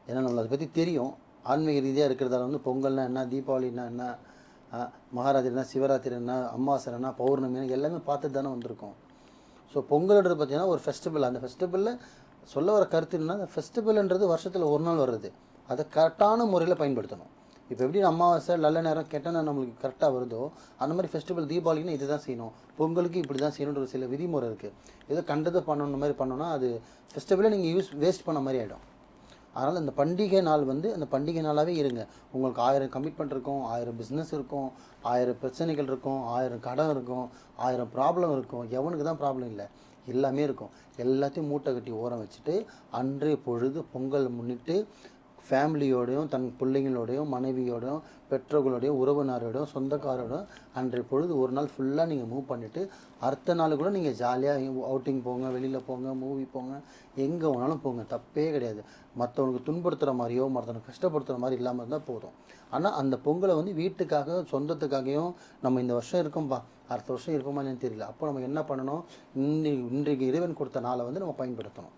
ஏன்னா நம்மளை அதை பற்றி தெரியும். ஆன்மீக ரீதியாக இருக்கிறதால வந்து பொங்கல்னா என்ன, தீபாவளினா என்ன, மகாராத்திரினா, சிவராத்திரினா, அமாவாசைனா, பௌர்ணமினா எல்லாமே பார்த்துட்டு தானே வந்திருக்கோம். ஸோ பொங்கல்ன்றது பார்த்தீங்கன்னா ஒரு ஃபெஸ்டிவல். அந்த ஃபெஸ்டிவலில் சொல்ல வர கருத்து என்னன்னா, அந்த ஃபெஸ்டிவல்ன்றது வருஷத்தில் ஒரு நாள் வருது. அதை கரெக்டான முறையில் பயன்படுத்தணும். இப்போ எப்படி அமாவாசை நல்ல நேரம் கெட்ட நேரம் நம்மளுக்கு கரெக்டாக வருதோ, அந்த மாதிரி ஃபெஸ்டிவல் தீபாவளிக்குன்னு இது தான் செய்யணும், பொங்கலுக்கு இப்படி தான் செய்யணுன்ற ஒரு சில விதிமுறை இருக்குது. ஏதோ கண்டதை பண்ணணும் மாதிரி பண்ணோன்னா அது ஃபெஸ்டிவலே நீங்கள் வேஸ்ட் பண்ண மாதிரி ஆகிடும். அதனால் இந்த பண்டிகை நாள் வந்து அந்த பண்டிகை நாளாகவே இருங்க. உங்களுக்கு 1000 கமிட்மெண்ட் இருக்கும், 1000 பிஸ்னஸ் இருக்கும், 1000 பிரச்சனைகள் இருக்கும், 1000 கடன் இருக்கும், 1000 ப்ராப்ளம் இருக்கும். எவனுக்கு தான் ப்ராப்ளம் இல்லை? எல்லாமே இருக்கும். எல்லாத்தையும் மூட்டை கட்டி ஓரம் வச்சுட்டு அன்றைய பொழுது பொங்கல் முன்னிட்டு ஃபேமிலியோடையும், தன் பிள்ளைங்களோடையும், மனைவியோடையும், பெற்றோர்களோடையும், உறவினரோடையும், சொந்தக்காரோடையும் அன்றைய பொழுது ஒரு நாள் ஃபுல்லாக நீங்கள் மூவ் பண்ணிவிட்டு அடுத்த நாள் கூட நீங்கள் ஜாலியாக அவுட்டிங் போங்க, வெளியில் போங்க, மூவி போங்க, எங்கே வேணாலும் போங்க, தப்பே கிடையாது. மற்றவனுக்கு துன்புறுத்துகிற மாதிரியோ மற்றவனுக்கு கஷ்டப்படுத்துகிற மாதிரி இல்லாமல் இருந்தால் போதும். ஆனால் அந்த பொங்கலை வந்து வீட்டுக்காக, சொந்தத்துக்காகவும் நம்ம இந்த வருஷம் இருக்கோம்பா, அடுத்த வருஷம் இருக்குமா இல்லைன்னு தெரியல. அப்போ நம்ம என்ன பண்ணணும்? இன்றைக்கு இறைவன் கொடுத்த நாளை வந்து நம்ம பயன்படுத்தணும்.